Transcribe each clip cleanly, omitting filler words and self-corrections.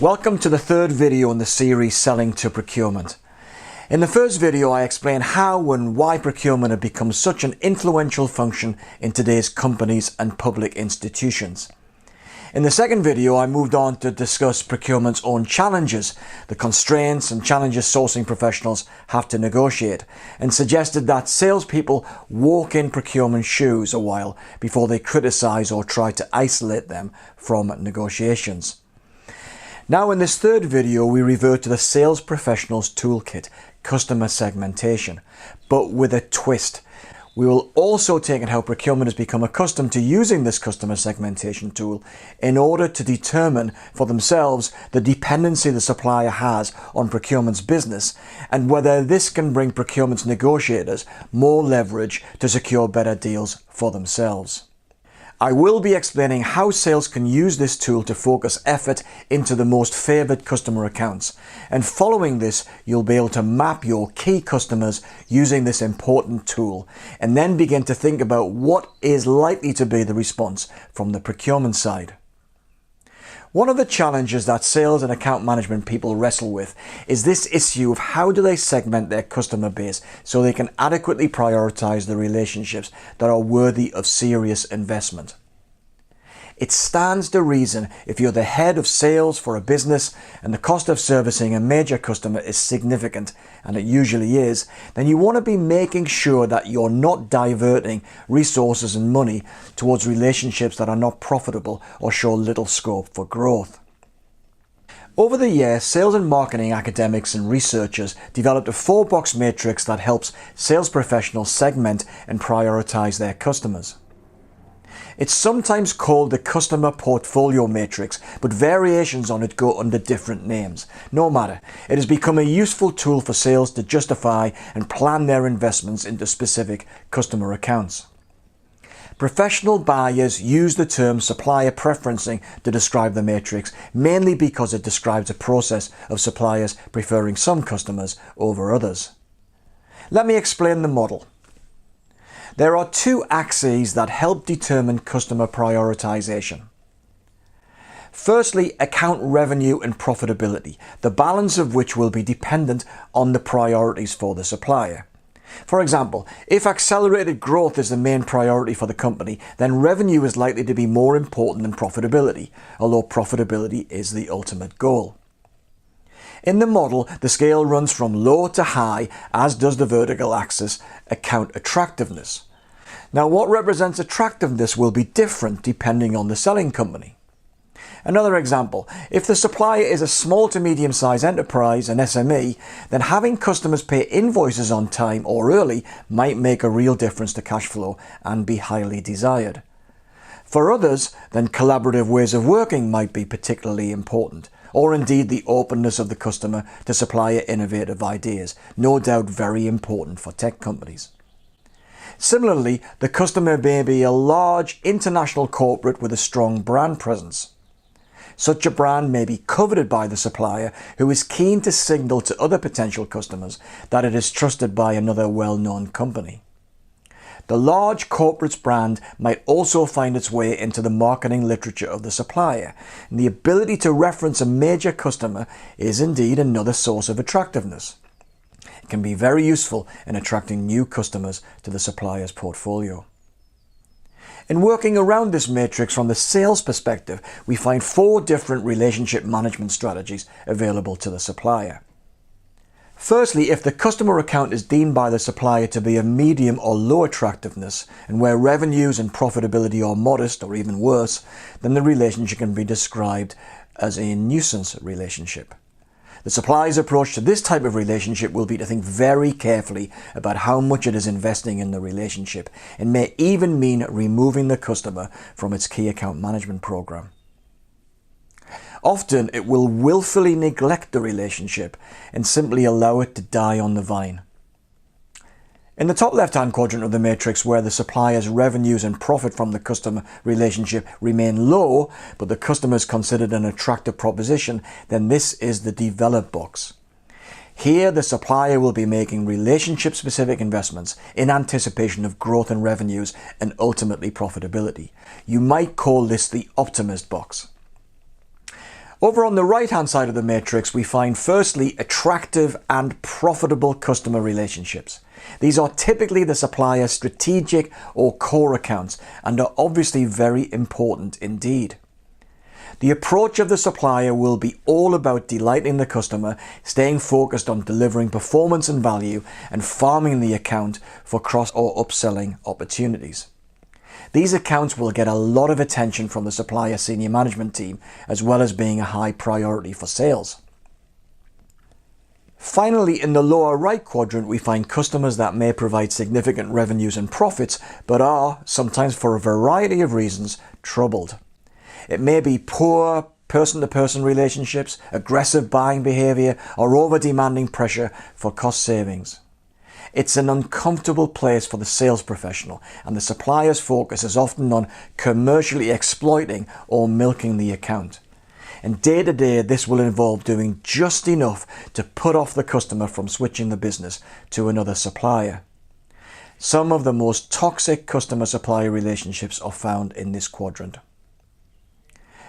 Welcome to the third video in the series Selling to Procurement. In the first video I explained how and why procurement had become such an influential function in today's companies and public institutions. In the second video I moved on to discuss procurement's own challenges, the constraints and challenges sourcing professionals have to negotiate, and suggested that salespeople walk in procurement's shoes a while before they criticise or try to isolate them from negotiations. Now in this third video we revert to the sales professional's toolkit, customer segmentation, but with a twist. We will also take in how procurement has become accustomed to using this customer segmentation tool in order to determine for themselves the dependency the supplier has on procurement's business and whether this can bring procurement's negotiators more leverage to secure better deals for themselves. I will be explaining how sales can use this tool to focus effort into the most favoured customer accounts, and following this you'll be able to map your key customers using this important tool and then begin to think about what is likely to be the response from the procurement side. One of the challenges that sales and account management people wrestle with is this issue of how do they segment their customer base so they can adequately prioritise the relationships that are worthy of serious investment. It stands to reason if you're the head of sales for a business and the cost of servicing a major customer is significant, and it usually is, then you want to be making sure that you're not diverting resources and money towards relationships that are not profitable or show little scope for growth. Over the years, sales and marketing academics and researchers developed a 4-box matrix that helps sales professionals segment and prioritise their customers. It's sometimes called the Customer Portfolio Matrix, but variations on it go under different names. No matter, it has become a useful tool for sales to justify and plan their investments into specific customer accounts. Professional buyers use the term supplier preferencing to describe the matrix, mainly because it describes a process of suppliers preferring some customers over others. Let me explain the model. There are 2 axes that help determine customer prioritization. Firstly, account revenue and profitability, the balance of which will be dependent on the priorities for the supplier. For example, if accelerated growth is the main priority for the company, then revenue is likely to be more important than profitability, although profitability is the ultimate goal. In the model, the scale runs from low to high, as does the vertical axis, account attractiveness. Now, what represents attractiveness will be different depending on the selling company. Another example, if the supplier is a small to medium-sized enterprise, an SME, then having customers pay invoices on time or early might make a real difference to cash flow and be highly desired. For others, then collaborative ways of working might be particularly important, or indeed the openness of the customer to supplier innovative ideas, no doubt very important for tech companies. Similarly, the customer may be a large international corporate with a strong brand presence. Such a brand may be coveted by the supplier, who is keen to signal to other potential customers that it is trusted by another well-known company. The large corporate's brand might also find its way into the marketing literature of the supplier, and the ability to reference a major customer is indeed another source of attractiveness. It can be very useful in attracting new customers to the supplier's portfolio. In working around this matrix from the sales perspective, we find 4 different relationship management strategies available to the supplier. Firstly, if the customer account is deemed by the supplier to be of medium or low attractiveness, and where revenues and profitability are modest or even worse, then the relationship can be described as a nuisance relationship. The supplier's approach to this type of relationship will be to think very carefully about how much it is investing in the relationship, and may even mean removing the customer from its key account management program. Often it will willfully neglect the relationship and simply allow it to die on the vine. In the top left-hand quadrant of the matrix, where the supplier's revenues and profit from the customer relationship remain low, but the customer is considered an attractive proposition, then this is the develop box. Here, the supplier will be making relationship-specific investments in anticipation of growth in revenues and ultimately profitability. You might call this the optimist box. Over on the right hand side of the matrix, we find firstly attractive and profitable customer relationships. These are typically the supplier's strategic or core accounts and are obviously very important indeed. The approach of the supplier will be all about delighting the customer, staying focused on delivering performance and value, and farming the account for cross or upselling opportunities. These accounts will get a lot of attention from the supplier senior management team, as well as being a high priority for sales. Finally, in the lower right quadrant, we find customers that may provide significant revenues and profits, but are, sometimes for a variety of reasons, troubled. It may be poor person-to-person relationships, aggressive buying behaviour, or over-demanding pressure for cost savings. It's an uncomfortable place for the sales professional, and the supplier's focus is often on commercially exploiting or milking the account. And day to day, this will involve doing just enough to put off the customer from switching the business to another supplier. Some of the most toxic customer-supplier relationships are found in this quadrant.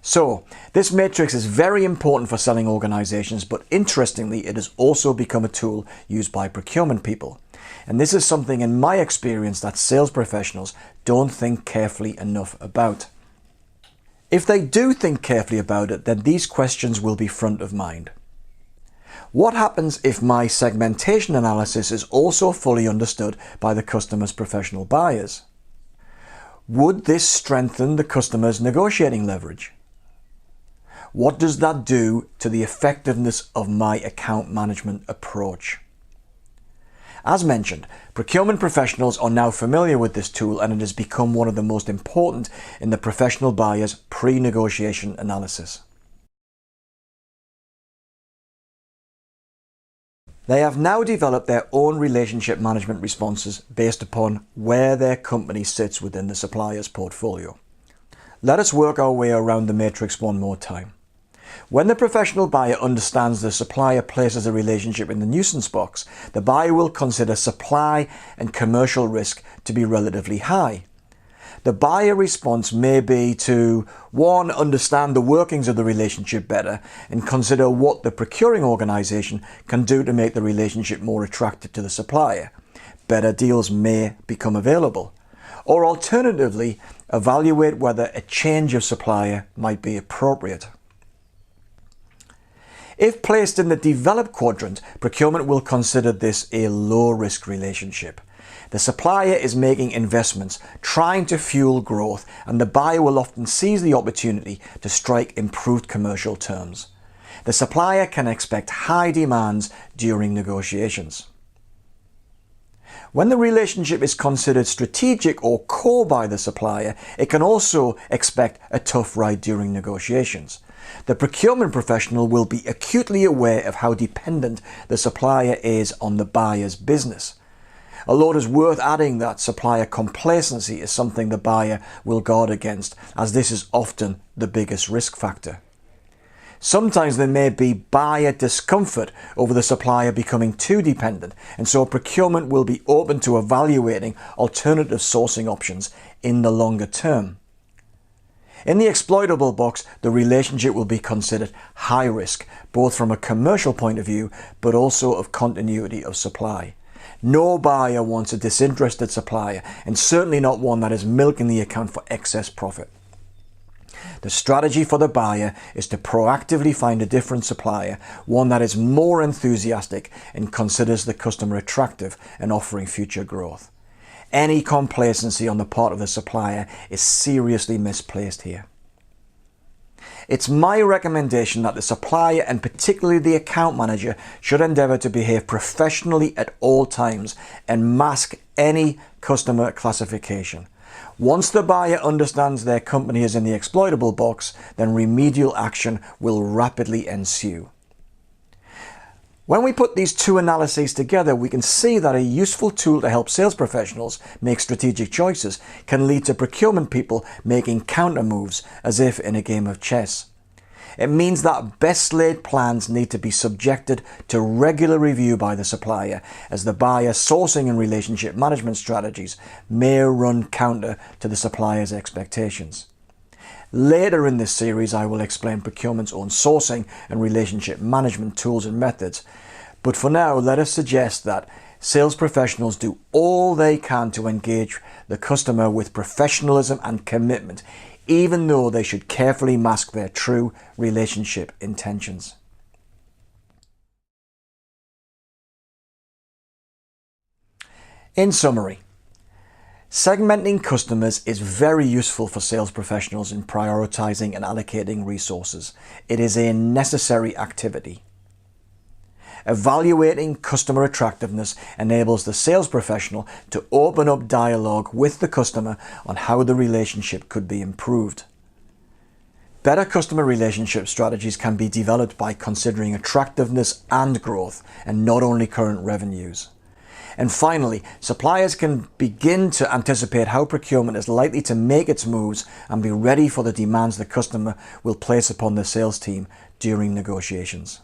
So, this matrix is very important for selling organizations, but interestingly, it has also become a tool used by procurement people. And this is something in my experience that sales professionals don't think carefully enough about. If they do think carefully about it, then these questions will be front of mind. What happens if my segmentation analysis is also fully understood by the customer's professional buyers? Would this strengthen the customer's negotiating leverage? What does that do to the effectiveness of my account management approach? As mentioned, procurement professionals are now familiar with this tool, and it has become one of the most important in the professional buyer's pre-negotiation analysis. They have now developed their own relationship management responses based upon where their company sits within the supplier's portfolio. Let us work our way around the matrix one more time. When the professional buyer understands the supplier places a relationship in the nuisance box, the buyer will consider supply and commercial risk to be relatively high. The buyer response may be to 1. Understand the workings of the relationship better and consider what the procuring organisation can do to make the relationship more attractive to the supplier. Better deals may become available. Or alternatively, evaluate whether a change of supplier might be appropriate. If placed in the developed quadrant, procurement will consider this a low-risk relationship. The supplier is making investments, trying to fuel growth, and the buyer will often seize the opportunity to strike improved commercial terms. The supplier can expect high demands during negotiations. When the relationship is considered strategic or core by the supplier, it can also expect a tough ride during negotiations. The procurement professional will be acutely aware of how dependent the supplier is on the buyer's business. Although it is worth adding that supplier complacency is something the buyer will guard against, as this is often the biggest risk factor. Sometimes there may be buyer discomfort over the supplier becoming too dependent, and so procurement will be open to evaluating alternative sourcing options in the longer term. In the exploitable box, the relationship will be considered high risk, both from a commercial point of view, but also of continuity of supply. No buyer wants a disinterested supplier, and certainly not one that is milking the account for excess profit. The strategy for the buyer is to proactively find a different supplier, one that is more enthusiastic and considers the customer attractive and offering future growth. Any complacency on the part of the supplier is seriously misplaced here. It's my recommendation that the supplier, and particularly the account manager, should endeavour to behave professionally at all times and mask any customer classification. Once the buyer understands their company is in the exploitable box, then remedial action will rapidly ensue. When we put these two analyses together, we can see that a useful tool to help sales professionals make strategic choices can lead to procurement people making counter moves as if in a game of chess. It means that best laid plans need to be subjected to regular review by the supplier, as the buyer sourcing and relationship management strategies may run counter to the supplier's expectations. Later in this series, I will explain procurement's own sourcing and relationship management tools and methods. But for now, let us suggest that sales professionals do all they can to engage the customer with professionalism and commitment, even though they should carefully mask their true relationship intentions. In summary, segmenting customers is very useful for sales professionals in prioritizing and allocating resources. It is a necessary activity. Evaluating customer attractiveness enables the sales professional to open up dialogue with the customer on how the relationship could be improved. Better customer relationship strategies can be developed by considering attractiveness and growth, and not only current revenues. And finally, suppliers can begin to anticipate how procurement is likely to make its moves and be ready for the demands the customer will place upon the sales team during negotiations.